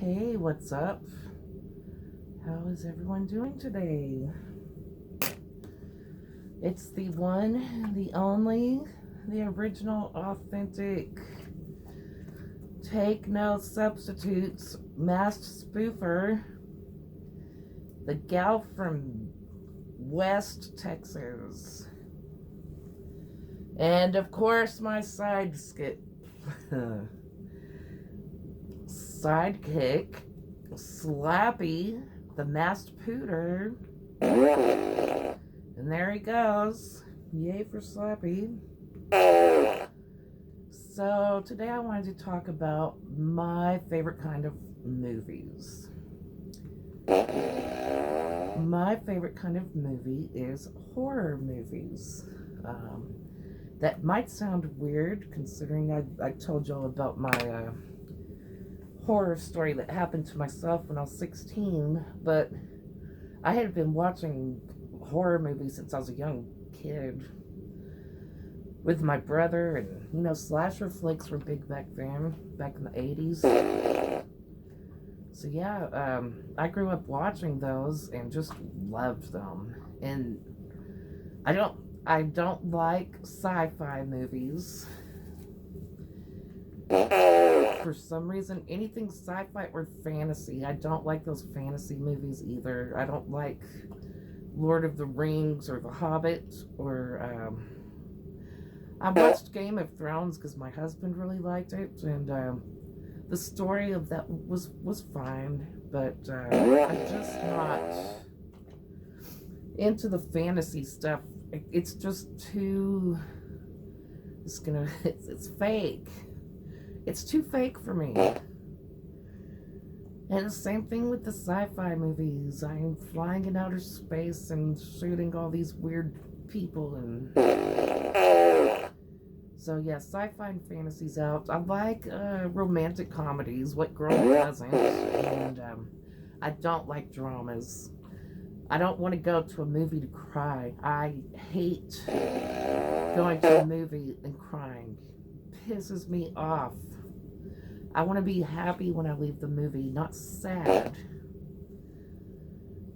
Hey, what's up? How is everyone doing today? It's the one, the only, the original, authentic, take no substitutes, masked spoofer, the gal from West Texas. And of course, my sidekick, Slappy, the masked pooter. And there he goes. Yay for Slappy. So today I wanted to talk about my favorite kind of movies. My favorite kind of movie is horror movies. That might sound weird considering I told y'all about my horror story that happened to myself when I was 16, but I had been watching horror movies since I was a young kid with my brother, and slasher flicks were big back then, back in the 80s. So yeah, I grew up watching those and just loved them. And I don't like sci-fi movies. For some reason, anything sci-fi or fantasy, I don't like those fantasy movies either. I don't like Lord of the Rings or The Hobbit, or I watched Game of Thrones because my husband really liked it, and the story of that was fine, but I'm just not into the fantasy stuff. It's just too. It's fake. It's too fake for me. And the same thing with the sci-fi movies. I'm flying in outer space and shooting all these weird people, and so yeah, sci-fi and fantasy's out. I like romantic comedies. What girl doesn't? And I don't like dramas. I don't want to go to a movie to cry. I hate going to a movie and crying. Pisses me off. I want to be happy when I leave the movie, not sad.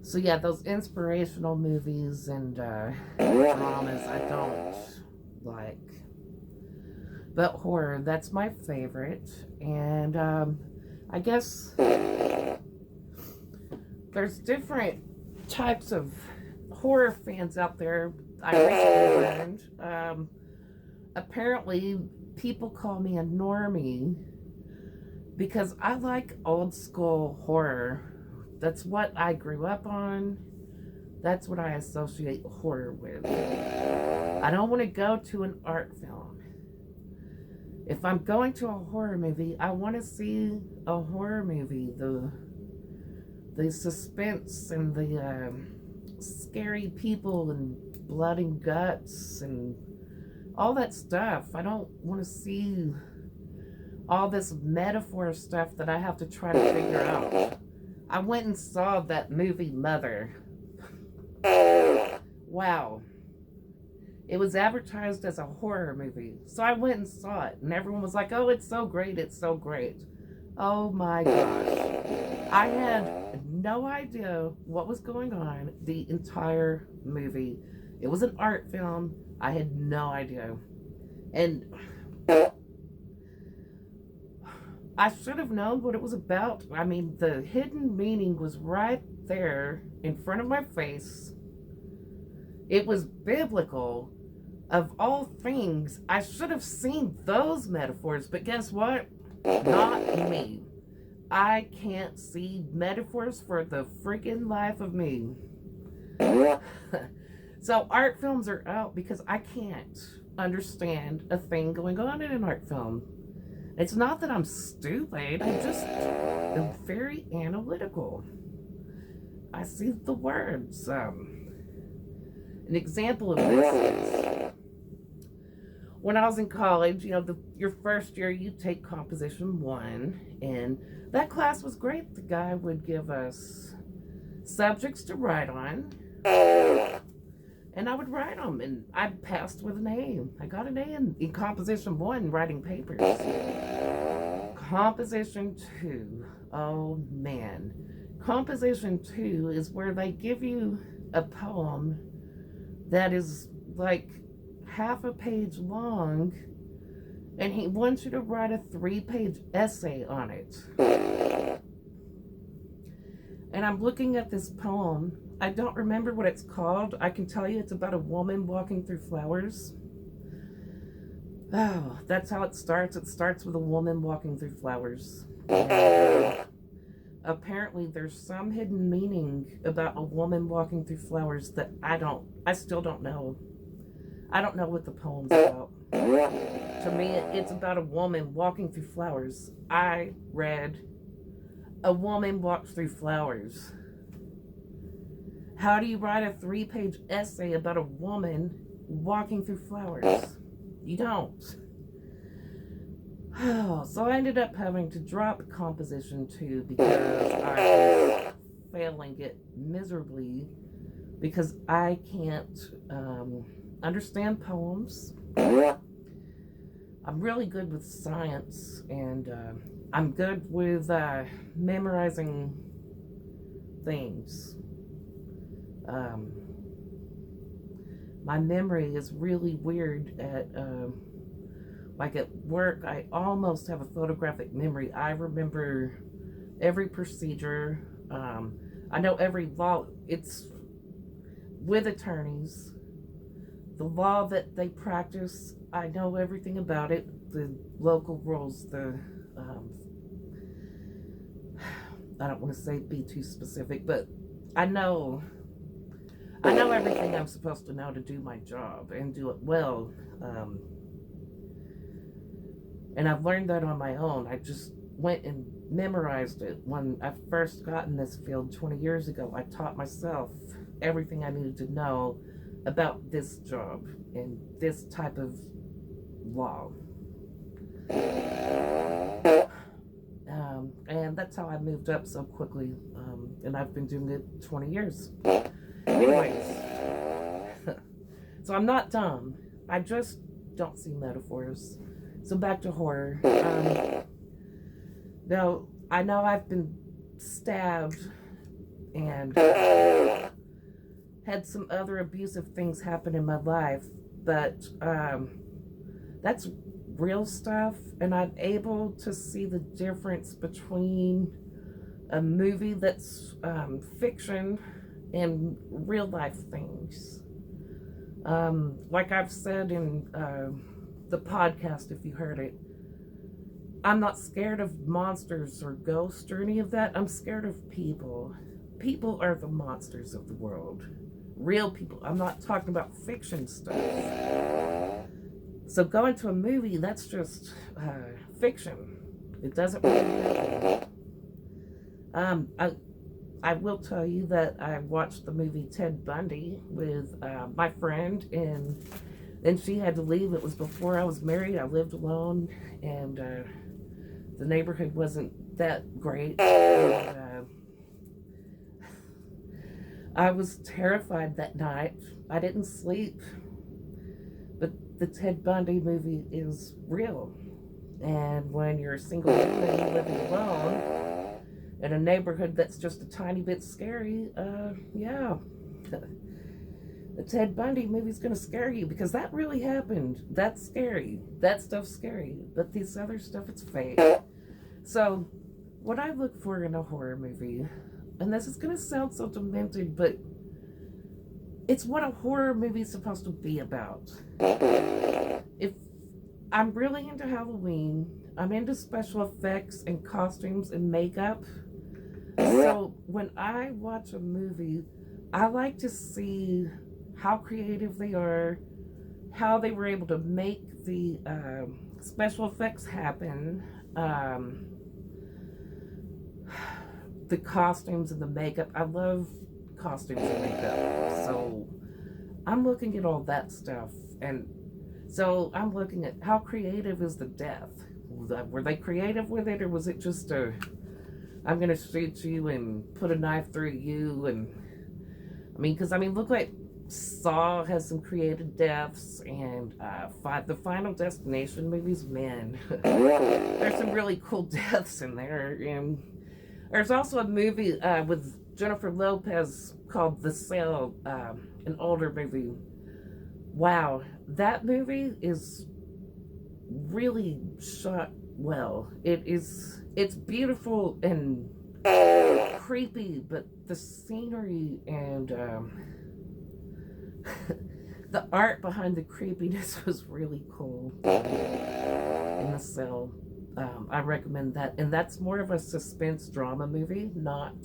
So yeah, those inspirational movies and dramas I don't like. But horror, that's my favorite. And I guess there's different types of horror fans out there. I recently learned. Apparently, people call me a normie because I like old school horror. That's what I grew up on. That's what I associate horror with. I don't want to go to an art film. If I'm going to a horror movie, I want to see a horror movie. The suspense and the scary people and blood and guts and all that stuff. I don't want to see all this metaphor stuff that I have to try to figure out. I went and saw that movie Mother. Wow. It was advertised as a horror movie. So I went and saw it, and everyone was like, oh, it's so great, it's so great. Oh my gosh. I had no idea what was going on the entire movie. It was an art film. I had no idea. And I should have known what it was about. I mean, the hidden meaning was right there in front of my face. It was biblical. Of all things, I should have seen those metaphors, but guess what? Not me. I can't see metaphors for the freaking life of me. So art films are out because I can't understand a thing going on in an art film. It's not that I'm stupid, I just am very analytical. I see the words. An example of this is when I was in college, your first year you take Composition 1, and that class was great. The guy would give us subjects to write on, and I would write them, and I passed with an A. I got an A in Composition 1 writing papers. Composition 2. Oh man. Composition 2 is where they give you a poem that is like half a page long, and he wants you to write a 3-page essay on it. And I'm looking at this poem. I don't remember what it's called. I can tell you it's about a woman walking through flowers. Oh, that's how it starts. It starts with a woman walking through flowers. And apparently there's some hidden meaning about a woman walking through flowers that I still don't know. I don't know what the poem's about. To me, it's about a woman walking through flowers. I read a woman walks through flowers. How do you write a 3-page essay about a woman walking through flowers? You don't. Oh, so I ended up having to drop Composition 2 because I was failing it miserably because I can't understand poems. I'm really good with science, and I'm good with memorizing things. My memory is really weird like at work. I almost have a photographic memory. I remember every procedure. I know every law. It's with attorneys. The law that they practice, I know everything about it. The local rules, I don't want to be too specific, but I know everything I'm supposed to know to do my job and do it well. And I've learned that on my own. I just went and memorized it. When I first got in this field 20 years ago, I taught myself everything I needed to know about this job and this type of law. And that's how I moved up so quickly. And I've been doing it 20 years. Anyways, so I'm not dumb. I just don't see metaphors. So back to horror. Now, I know I've been stabbed and had some other abusive things happen in my life, but that's real stuff, and I'm able to see the difference between a movie that's fiction and real life things. Like I've said in the podcast, if you heard it, I'm not scared of monsters or ghosts or any of that. I'm scared of people. People are the monsters of the world. Real people. I'm not talking about fiction stuff. So going to a movie, that's just fiction. It doesn't really happen. I will tell you that I watched the movie Ted Bundy with my friend, and then she had to leave. It was before I was married. I lived alone, and the neighborhood wasn't that great. And, I was terrified that night. I didn't sleep. But the Ted Bundy movie is real. And when you're a single woman living alone in a neighborhood that's just a tiny bit scary, yeah. The Ted Bundy movie's gonna scare you because that really happened. That's scary. That stuff's scary. But this other stuff, it's fake. So, what I look for in a horror movie, and this is gonna sound so demented, but it's what a horror movie is supposed to be about. If I'm really into Halloween, I'm into special effects and costumes and makeup. So when I watch a movie, I like to see how creative they are, how they were able to make the special effects happen, the costumes and the makeup. I love costumes and makeup. So I'm looking at all that stuff, and so I'm looking at how creative is the death. Were they creative with it, or was it just a, I'm gonna shoot you and put a knife through you? And I mean, because look Saw has some creative deaths, and the Final Destination movies, man, there's some really cool deaths in there. And there's also a movie with Jennifer Lopez called The Cell, an older movie. Wow, that movie is really shot well. It's beautiful and creepy, but the scenery and the art behind the creepiness was really cool. In The Cell, I recommend that, and that's more of a suspense drama movie. Not,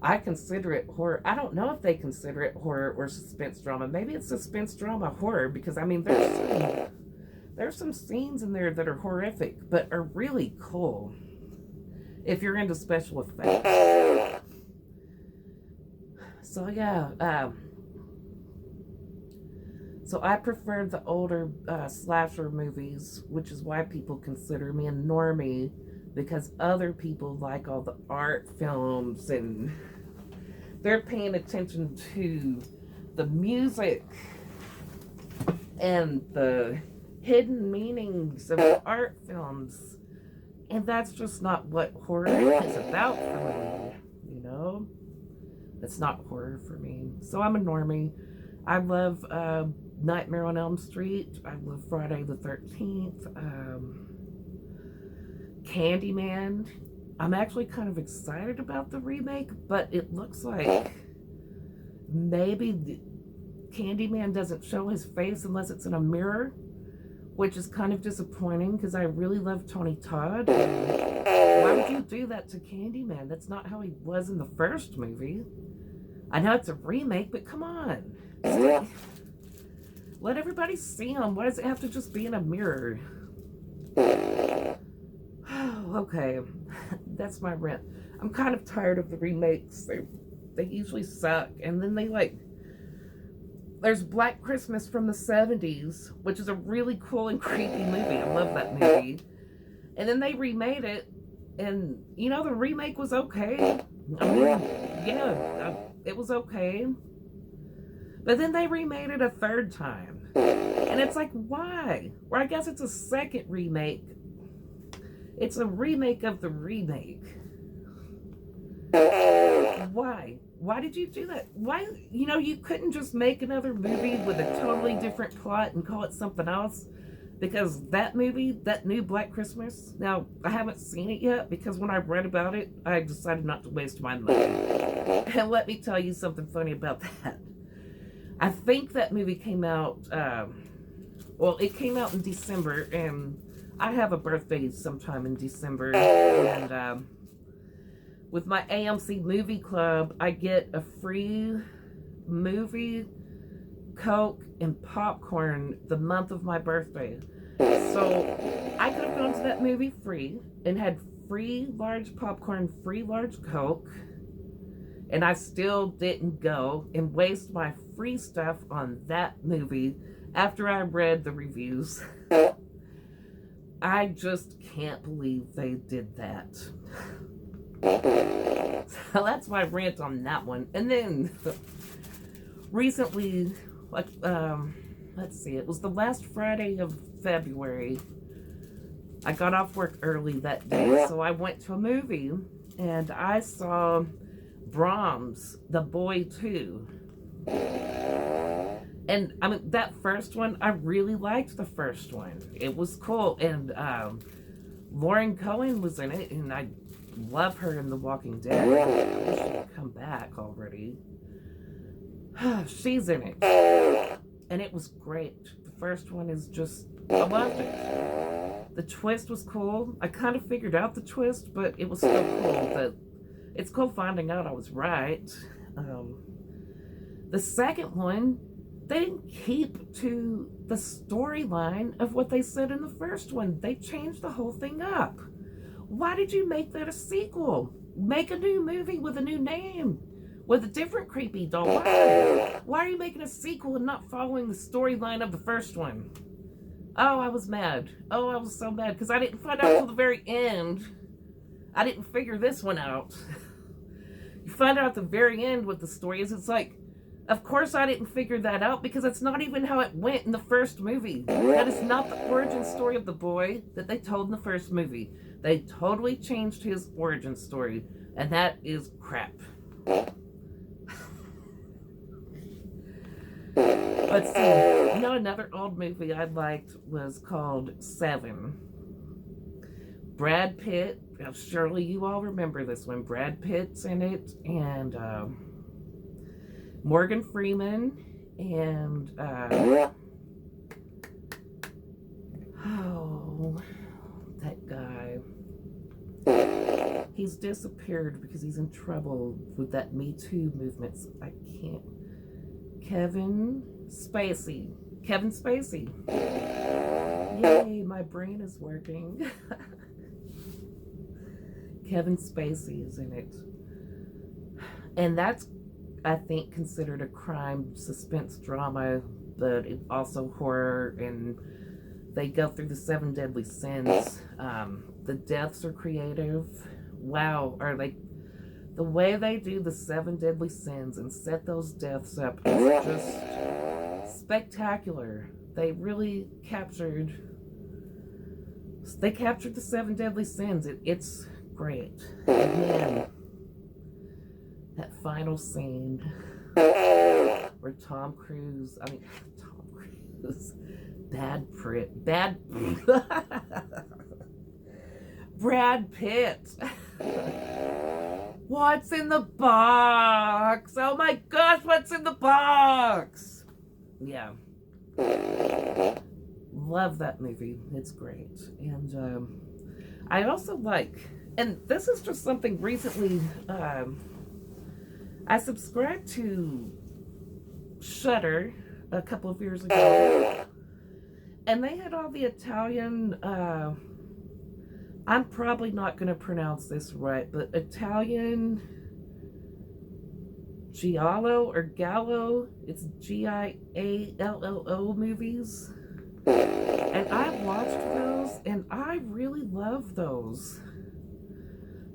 I consider it horror. I don't know if they consider it horror or suspense drama. Maybe it's suspense drama horror, because I mean there's some scenes in there that are horrific but are really cool if you're into special effects. So yeah, so I prefer the older slasher movies, which is why people consider me a normie, because other people like all the art films and they're paying attention to the music and the hidden meanings of art films. And that's just not what horror is about for me, you know? It's not horror for me. So I'm a normie. I love Nightmare on Elm Street. I love Friday the 13th. Candyman. I'm actually kind of excited about the remake, but it looks like maybe Candyman doesn't show his face unless it's in a mirror, which is kind of disappointing because I really love Tony Todd. Why would you do that to Candyman? That's not how he was in the first movie. I know it's a remake, but come on. Let everybody see him. Why does it have to just be in a mirror? Okay, that's my rant. I'm kind of tired of the remakes. They usually suck. And then there's Black Christmas from the 70s, which is a really cool and creepy movie. I love that movie. And then they remade it, and you know, the remake was okay. I mean, yeah, it was okay. But then they remade it a third time. And it's like, why? Or I guess it's a second remake. It's a remake of the remake. Why? Why did you do that? Why, you know, you couldn't just make another movie with a totally different plot and call it something else? Because that movie, that new Black Christmas, now, I haven't seen it yet because when I read about it, I decided not to waste my money. And let me tell you something funny about that. I think that movie came out, well, it came out in December, and I have a birthday sometime in December, and with my AMC movie club, I get a free movie, Coke, and popcorn the month of my birthday. So I could have gone to that movie free and had free large popcorn, free large Coke, and I still didn't go and waste my free stuff on that movie after I read the reviews. I just can't believe they did that. So that's my rant on that one. And then recently, like, let's see, it was the last Friday of February. I got off work early that day, so I went to a movie and I saw Brahms, The Boy 2. And I mean, that first one, I really liked the first one. It was cool. And Lauren Cohen was in it, and I love her in The Walking Dead. I wish she'd come back already. She's in it. And it was great. The first one is just, I loved it. The twist was cool. I kind of figured out the twist, but it was still cool. But it's cool finding out I was right. The second one, they didn't keep to the storyline of what they said in the first one. They changed the whole thing up. Why did you make that a sequel? Make a new movie with a new name, with a different creepy doll. Why are you making a sequel and not following the storyline of the first one? Oh, I was mad. Oh, I was so mad because I didn't find out till the very end. I didn't figure this one out. You find out at the very end what the story is. It's like, Of course, I didn't figure that out because that's not even how it went in the first movie. That is not the origin story of the boy that they told in the first movie. They totally changed his origin story, and that is crap. Let's see. You know, another old movie I liked was called Seven. Brad Pitt. Surely you all remember this one. Brad Pitt's in it, and Morgan Freeman, and oh, that guy. He's disappeared because he's in trouble with that Me Too movement. I can't. Kevin Spacey. Kevin Spacey. Yay, my brain is working. Kevin Spacey is in it. And that's, I think, considered a crime suspense drama, but it's also horror, and they go through the 7 deadly sins. The deaths are creative. Wow, are like the way they do the 7 deadly sins and set those deaths up is just spectacular. They really captured the 7 deadly sins. It's great. And then that final scene where Tom Cruise, Brad Pitt. What's in the box? Oh my gosh, what's in the box? Yeah. Love that movie. It's great. And I also like, and this is just something recently, I subscribed to Shudder a couple of years ago, and they had all the Italian, I'm probably not going to pronounce this right, but Italian Giallo or Gallo, it's Giallo movies, and I've watched those, and I really love those.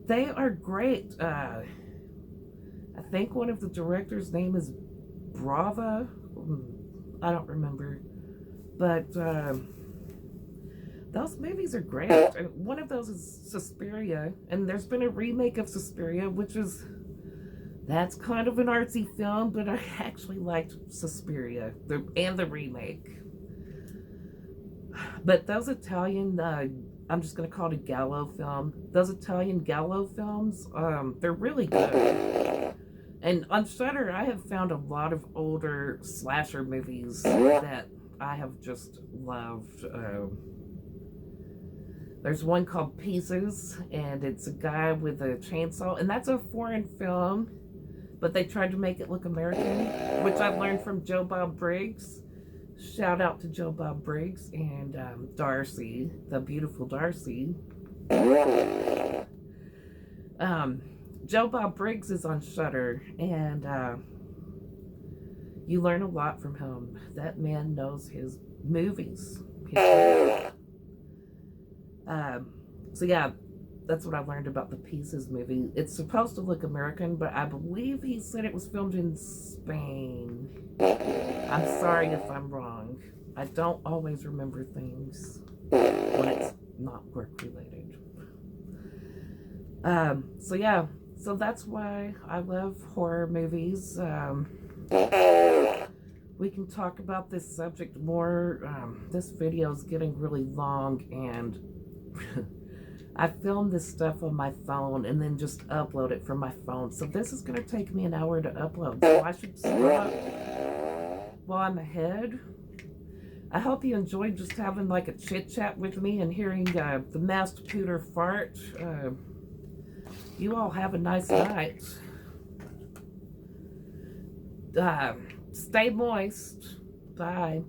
They are great. I think one of the directors' name is Brava. I don't remember. But those movies are great. And one of those is Suspiria. And there's been a remake of Suspiria, that's kind of an artsy film, but I actually liked Suspiria and the remake. But those Italian, I'm just going to call it a Gallo film. Those Italian Gallo films, they're really good. And on Shudder, I have found a lot of older slasher movies that I have just loved. There's one called Pieces, and it's a guy with a chainsaw, and that's a foreign film, but they tried to make it look American, which I've learned from Joe Bob Briggs. Shout out to Joe Bob Briggs and Darcy, the beautiful Darcy. Joe Bob Briggs is on Shudder, and you learn a lot from him. That man knows his movies. So yeah, that's what I learned about the Pieces movie. It's supposed to look American, but I believe he said it was filmed in Spain. I'm sorry if I'm wrong. I don't always remember things when it's not work related. So yeah, so that's why I love horror movies. We can talk about this subject more. This video is getting really long, and I filmed this stuff on my phone and then just upload it from my phone. So this is going to take me an hour to upload. So I should stop while I'm ahead. I hope you enjoyed just having like a chit chat with me and hearing the masked pooter fart. You all have a nice night. Stay moist. Bye.